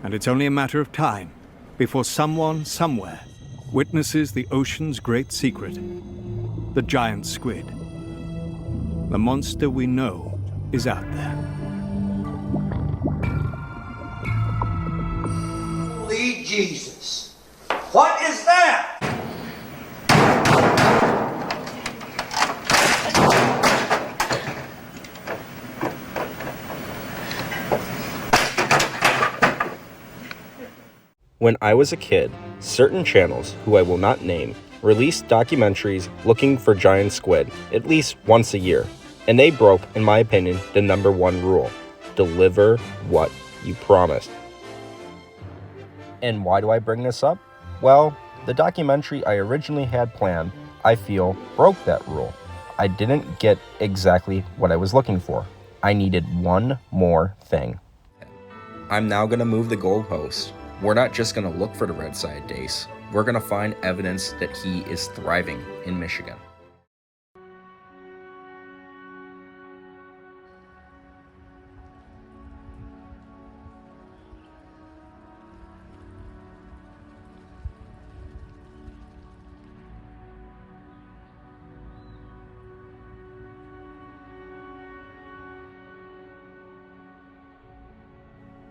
And it's only a matter of time before someone, somewhere, witnesses the ocean's great secret. The giant squid. The monster we know is out there. Holy Jesus! What is that? When I was a kid, certain channels, who I will not name, released documentaries looking for giant squid at least once a year, and they broke, in my opinion, the #1 rule: deliver what you promised. And why do I bring this up? Well, the documentary I originally had planned, I feel, broke that rule. I didn't get exactly what I was looking for. I needed one more thing. I'm now going to move the goalpost. We're not just going to look for the Redside Dace. We're going to find evidence that he is thriving in Michigan.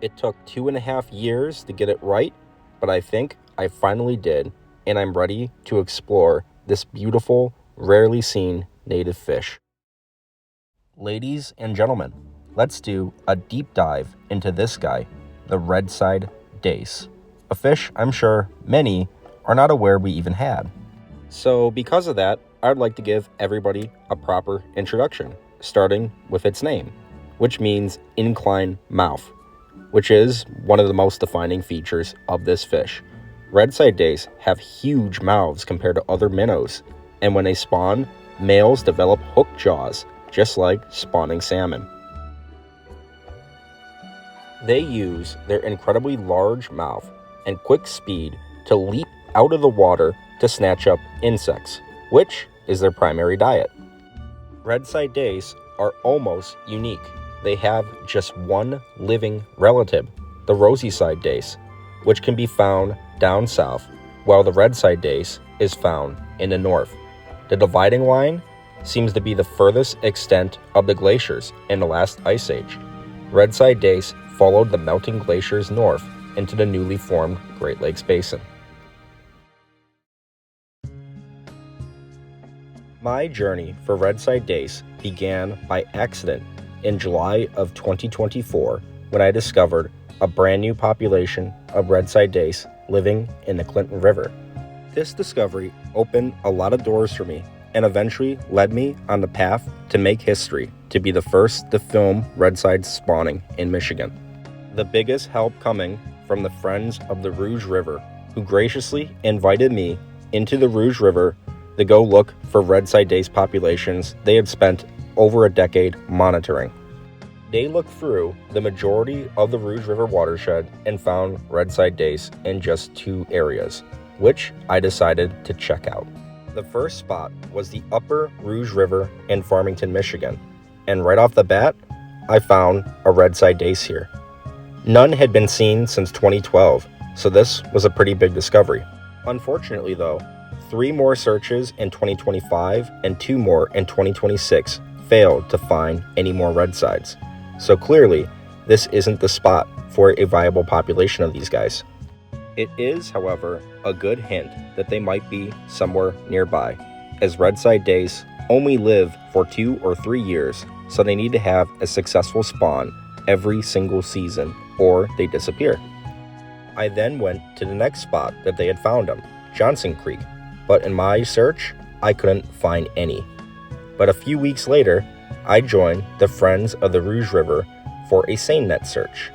It took 2.5 years to get it right, but I think I finally did, and I'm ready to explore this beautiful, rarely seen native fish. Ladies and gentlemen, let's do a deep dive into this guy, the Redside Dace, a fish I'm sure many are not aware we even had. So because of that, I'd like to give everybody a proper introduction, starting with its name, which means inclined mouth, which is one of the most defining features of this fish. Redside dace have huge mouths compared to other minnows, and when they spawn, males develop hooked jaws, just like spawning salmon. They use their incredibly large mouth and quick speed to leap out of the water to snatch up insects, which is their primary diet. Redside dace are almost unique. They have just one living relative, the rosy-side dace, which can be found down south, while the redside dace is found in the north. The dividing line seems to be the furthest extent of the glaciers in the last ice age. Redside dace followed the melting glaciers north into the newly formed Great Lakes Basin. My journey for Redside dace began by accident in July of 2024 when I discovered a brand new population of Redside dace living in the Clinton River. This discovery opened a lot of doors for me and eventually led me on the path to make history to be the first to film Redsides spawning in Michigan. The biggest help coming from the Friends of the Rouge River, who graciously invited me into the Rouge River to go look for Redside dace populations they had spent over a decade monitoring. They looked through the majority of the Rouge River watershed and found Redside dace in just 2 areas, which I decided to check out. The first spot was the upper Rouge River in Farmington, Michigan, and right off the bat, I found a Redside dace here. None had been seen since 2012, so this was a pretty big discovery. Unfortunately though, 3 more searches in 2025 and 2 more in 2026 failed to find any more redsides. So clearly, this isn't the spot for a viable population of these guys. It is, however, a good hint that they might be somewhere nearby, as Redside dace only live for 2 or 3 years, so they need to have a successful spawn every single season, or they disappear. I then went to the next spot that they had found them, Johnson Creek, but in my search, I couldn't find any. But a few weeks later, I joined the Friends of the Rouge River for a seine net search.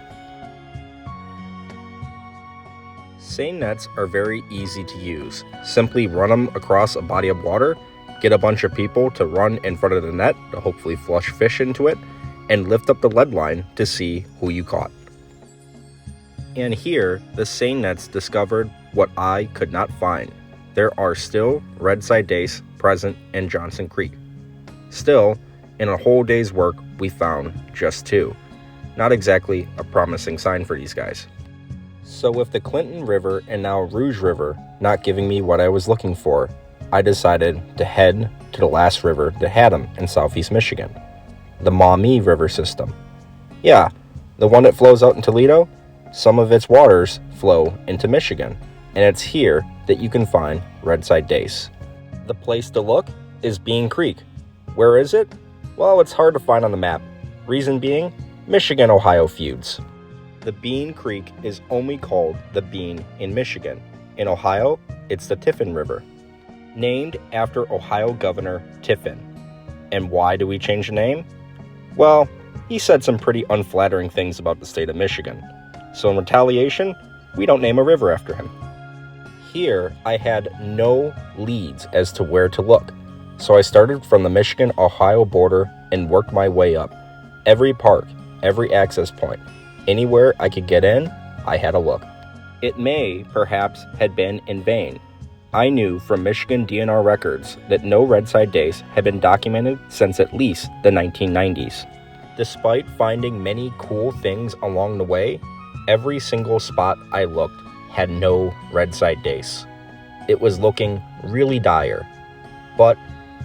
Seine nets are very easy to use. Simply run them across a body of water, get a bunch of people to run in front of the net to hopefully flush fish into it, and lift up the lead line to see who you caught. And here, the seine nets discovered what I could not find. There are still Redside dace present in Johnson Creek. Still, in a whole day's work, we found just 2. Not exactly a promising sign for these guys. So with the Clinton River and now Rouge River not giving me what I was looking for, I decided to head to the last river that had them in southeast Michigan, the Maumee River system. Yeah, the one that flows out in Toledo, some of its waters flow into Michigan, and it's here that you can find Redside Dace. The place to look is Bean Creek. Where is it? Well, it's hard to find on the map. Reason being, Michigan-Ohio feuds. The Bean Creek is only called the Bean in Michigan. In Ohio, it's the Tiffin River, named after Ohio Governor Tiffin. And why do we change the name? Well, he said some pretty unflattering things about the state of Michigan. So in retaliation, we don't name a river after him. Here, I had no leads as to where to look. So I started from the Michigan-Ohio border and worked my way up. Every park, every access point, anywhere I could get in, I had a look. It may, perhaps, had been in vain. I knew from Michigan DNR records that no Redside Dace had been documented since at least the 1990s. Despite finding many cool things along the way, every single spot I looked had no Redside Dace. It was looking really dire, but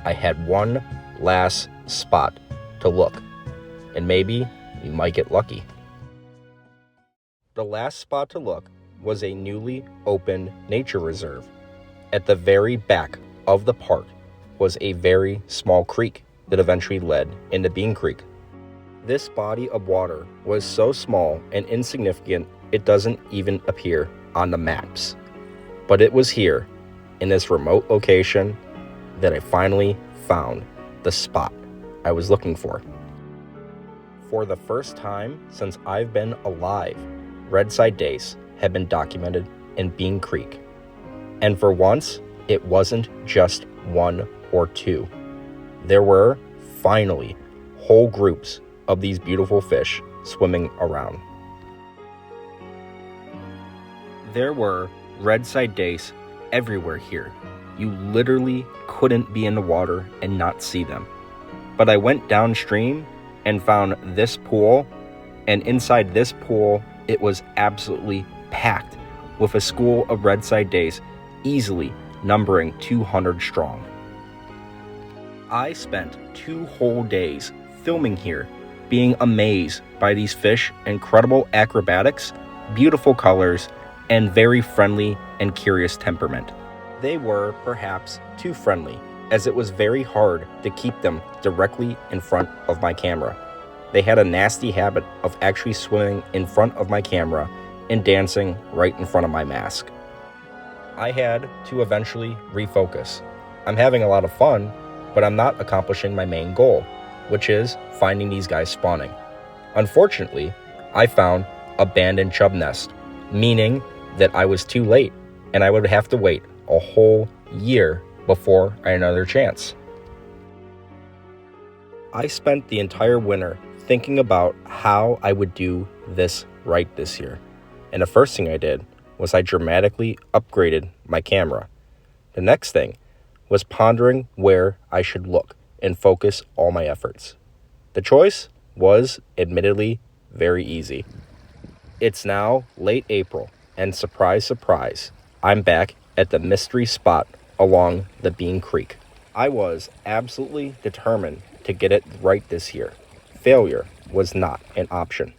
I had one last spot to look, and maybe we might get lucky. The last spot to look was a newly opened nature reserve. At the very back of the park was a very small creek that eventually led into Bean Creek. This body of water was so small and insignificant it doesn't even appear on the maps. But it was here, in this remote location, that I finally found the spot I was looking for. For the first time since I've been alive, Redside Dace had been documented in Bean Creek. And for once, it wasn't just one or two. There were, finally, whole groups of these beautiful fish swimming around. There were Redside Dace everywhere here. You literally couldn't be in the water and not see them. But I went downstream and found this pool, and inside this pool, it was absolutely packed with a school of Redside Dace, easily numbering 200 strong. I spent 2 whole days filming here, being amazed by these fish' incredible acrobatics, beautiful colors, and very friendly and curious temperament. They were perhaps too friendly, as it was very hard to keep them directly in front of my camera. They had a nasty habit of actually swimming in front of my camera and dancing right in front of my mask. I had to eventually refocus. I'm having a lot of fun, but I'm not accomplishing my main goal, which is finding these guys spawning. Unfortunately, I found abandoned chub nest, meaning that I was too late and I would have to wait a whole year before I had another chance. I spent the entire winter thinking about how I would do this right this year. And the first thing I did was I dramatically upgraded my camera. The next thing was pondering where I should look and focus all my efforts. The choice was admittedly very easy. It's now late April, and surprise, surprise, I'm back at the mystery spot along the Bean Creek. I was absolutely determined to get it right this year. Failure was not an option.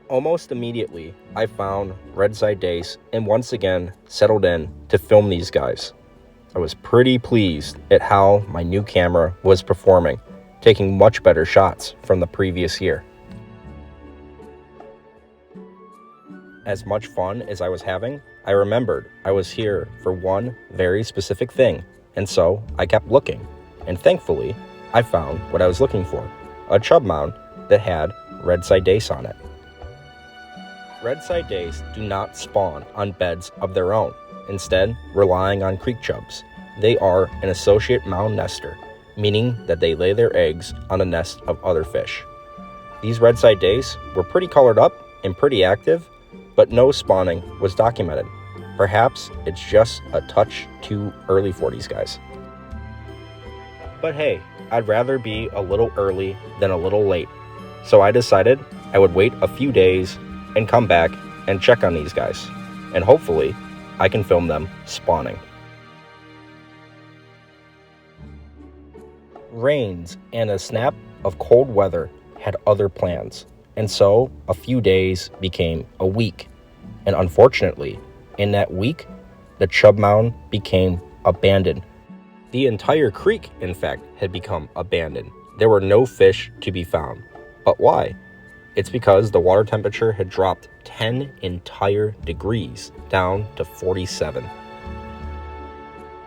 Almost immediately, I found Redside Dace and once again settled in to film these guys. I was pretty pleased at how my new camera was performing, taking much better shots from the previous year. As much fun as I was having, I remembered I was here for one very specific thing, and so I kept looking, and thankfully, I found what I was looking for, a chub mound that had Redside Dace on it. Redside Dace do not spawn on beds of their own, instead relying on creek chubs. They are an associate mound nester, meaning that they lay their eggs on a nest of other fish. These Redside Dace were pretty colored up and pretty active, but no spawning was documented. Perhaps it's just a touch too early for these guys. But hey, I'd rather be a little early than a little late, so I decided I would wait a few days and come back and check on these guys, and hopefully I can film them spawning. Rains and a snap of cold weather had other plans, and so a few days became a week. And unfortunately, in that week, the chub mound became abandoned. The entire creek, in fact, had become abandoned. There were no fish to be found. But why? It's because the water temperature had dropped 10 entire degrees down to 47.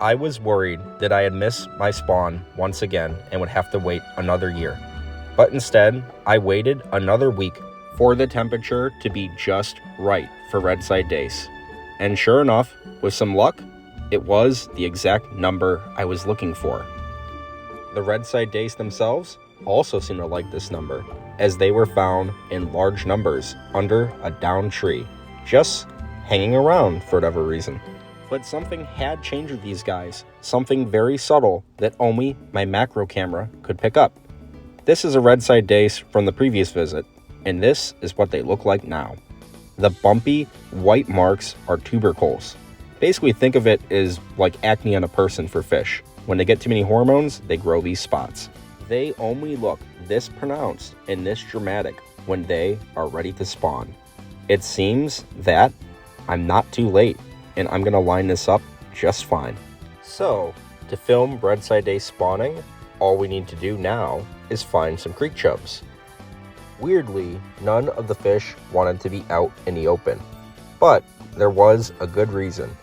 I was worried that I had missed my spawn once again and would have to wait another year. But instead, I waited another week for the temperature to be just right for Redside Dace. And sure enough, with some luck, it was the exact number I was looking for. The Redside Dace themselves also seemed to like this number, as they were found in large numbers under a downed tree, just hanging around for whatever reason. But something had changed with these guys, something very subtle that only my macro camera could pick up. This is a Redside Dace from the previous visit, and this is what they look like now. The bumpy white marks are tubercles. Basically think of it as like acne on a person for fish. When they get too many hormones, they grow these spots. They only look this pronounced and this dramatic when they are ready to spawn. It seems that I'm not too late, and I'm gonna line this up just fine. So, to film Redside Dace spawning, all we need to do now is find some creek chubs. Weirdly, none of the fish wanted to be out in the open, but there was a good reason,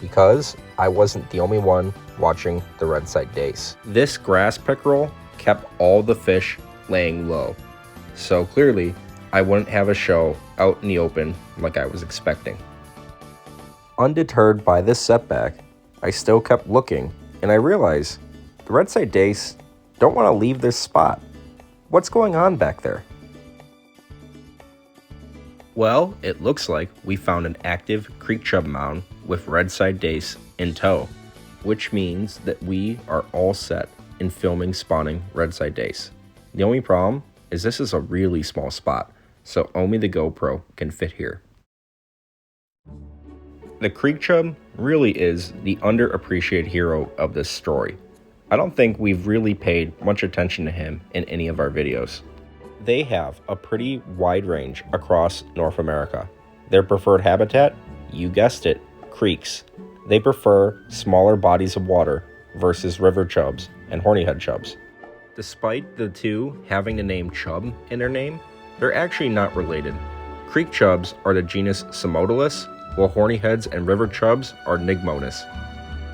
because I wasn't the only one watching the Redside Dace. This grass pickerel kept all the fish laying low, so clearly I wouldn't have a show out in the open like I was expecting. Undeterred by this setback, I still kept looking, and I realized the Redside Dace don't want to leave this spot. What's going on back there? Well, it looks like we found an active creek chub mound with Redside Dace in tow, which means that we are all set in filming spawning Redside Dace. The only problem is this is a really small spot, so only the GoPro can fit here. The creek chub really is the underappreciated hero of this story. I don't think we've really paid much attention to him in any of our videos. They have a pretty wide range across North America. Their preferred habitat, you guessed it, creeks. They prefer smaller bodies of water versus river chubs and hornyhead chubs. Despite the two having the name chub in their name, they're actually not related. Creek chubs are the genus Simodalus, while hornyheads and river chubs are Nigmonis.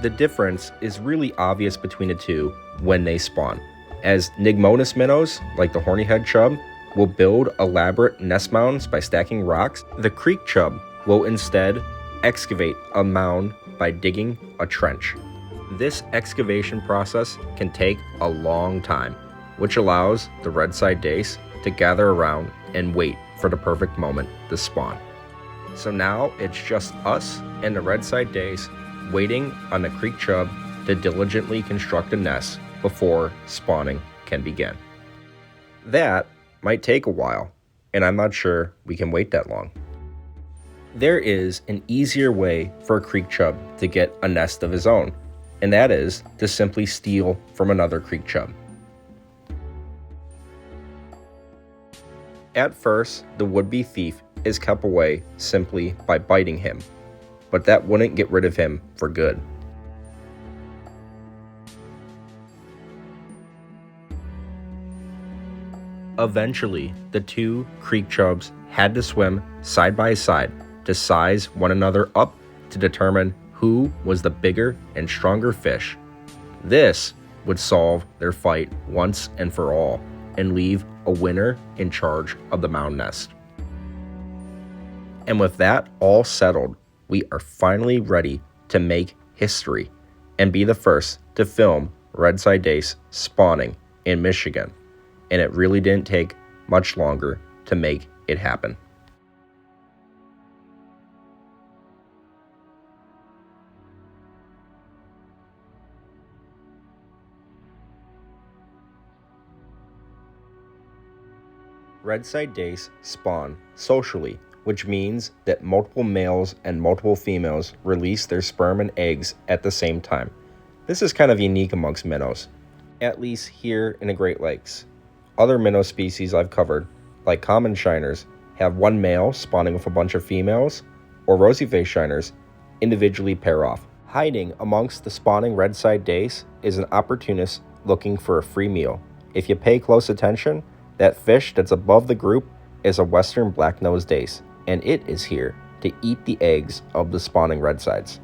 The difference is really obvious between the two when they spawn, as Nigmonis minnows, like the hornyhead chub, will build elaborate nest mounds by stacking rocks. The creek chub will instead excavate a mound by digging a trench. This excavation process can take a long time, which allows the Redside Dace to gather around and wait for the perfect moment to spawn. So now it's just us and the Redside Dace waiting on the creek chub to diligently construct a nest before spawning can begin. That might take a while, and I'm not sure we can wait that long. There is an easier way for a creek chub to get a nest of his own, and that is to simply steal from another creek chub. At first, the would-be thief is kept away simply by biting him, but that wouldn't get rid of him for good. Eventually, the two creek chubs had to swim side by side to size one another up to determine who was the bigger and stronger fish. This would solve their fight once and for all and leave a winner in charge of the mound nest. And with that all settled, we are finally ready to make history and be the first to film Redside Dace spawning in Michigan. And it really didn't take much longer to make it happen. Redside Dace spawn socially which means that multiple males and multiple females release their sperm and eggs at the same time. This is kind of unique amongst minnows, at least here in the Great Lakes. Other minnow species I've covered, like common shiners, have one male spawning with a bunch of females, or rosy-faced shiners individually pair off. Hiding amongst the spawning Redside Dace is an opportunist looking for a free meal. If you pay close attention, that fish that's above the group is a western black-nosed dace, and it is here to eat the eggs of the spawning redsides.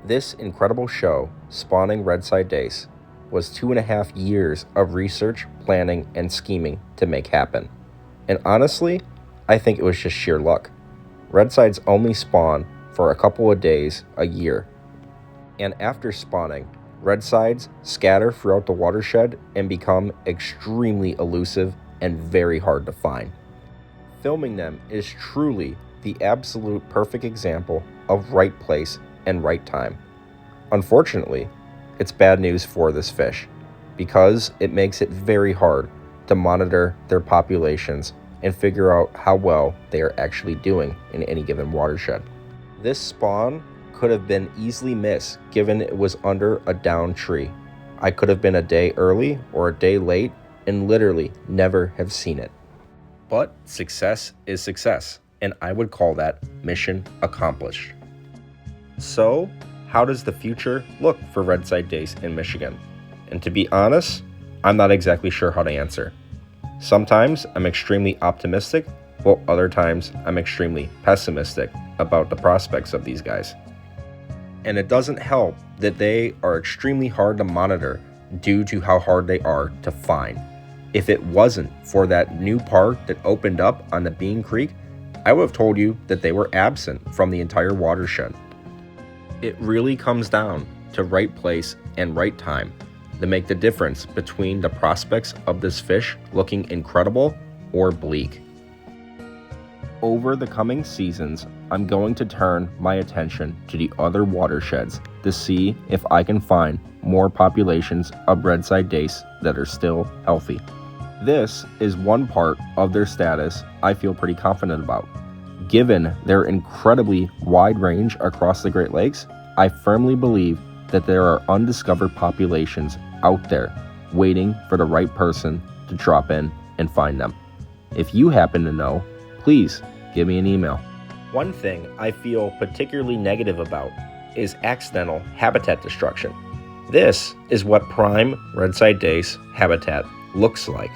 This incredible show, Spawning Redside Dace, was 2.5 years of research, planning, and scheming to make happen. And honestly, I think it was just sheer luck. Redsides only spawn for a couple of days a year. And after spawning, redsides scatter throughout the watershed and become extremely elusive and very hard to find. Filming them is truly the absolute perfect example of right place and right time. Unfortunately, it's bad news for this fish because it makes it very hard to monitor their populations and figure out how well they are actually doing in any given watershed. This spawn could have been easily missed given it was under a downed tree. I could have been a day early or a day late and literally never have seen it. But success is success, and I would call that mission accomplished. So, how does the future look for Redside Dace in Michigan? And to be honest, I'm not exactly sure how to answer. Sometimes I'm extremely optimistic, while other times I'm extremely pessimistic about the prospects of these guys. And it doesn't help that they are extremely hard to monitor due to how hard they are to find. If it wasn't for that new park that opened up on the Bean Creek, I would have told you that they were absent from the entire watershed. It really comes down to right place and right time to make the difference between the prospects of this fish looking incredible or bleak. Over the coming seasons, I'm going to turn my attention to the other watersheds to see if I can find more populations of Redside Dace that are still healthy. This is one part of their status I feel pretty confident about. Given their incredibly wide range across the Great Lakes, I firmly believe that there are undiscovered populations out there waiting for the right person to drop in and find them. If you happen to know, please give me an email. One thing I feel particularly negative about is accidental habitat destruction. This is what prime Redside Dace habitat looks like.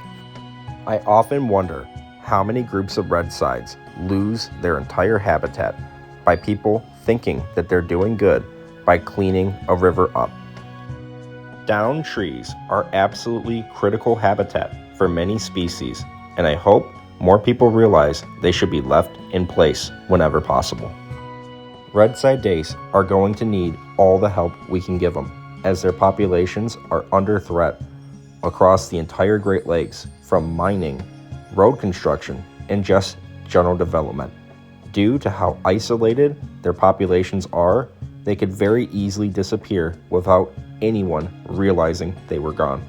I often wonder how many groups of redsides lose their entire habitat by people thinking that they're doing good by cleaning a river up. Downed trees are absolutely critical habitat for many species, and I hope more people realize they should be left in place whenever possible. Redside Dace are going to need all the help we can give them, as their populations are under threat across the entire Great Lakes from mining, road construction, and just general development. Due to how isolated their populations are, they could very easily disappear without anyone realizing they were gone.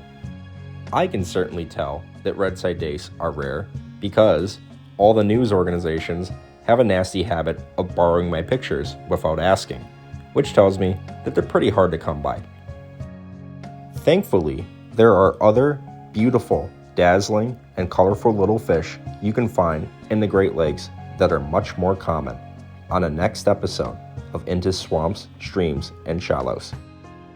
I can certainly tell that Redside Dace are rare because all the news organizations have a nasty habit of borrowing my pictures without asking, which tells me that they're pretty hard to come by. Thankfully, there are other beautiful, dazzling, and colorful little fish you can find in the Great Lakes that are much more common on the next episode of Into Swamps, Streams, and Shallows.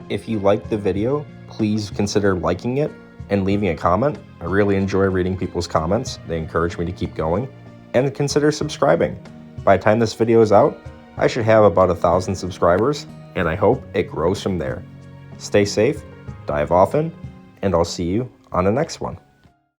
If you liked the video, please consider liking it and leaving a comment. I really enjoy reading people's comments. They encourage me to keep going. And consider subscribing. By the time this video is out, I should have about 1,000 subscribers, and I hope it grows from there. Stay safe, dive often, and I'll see you on the next one.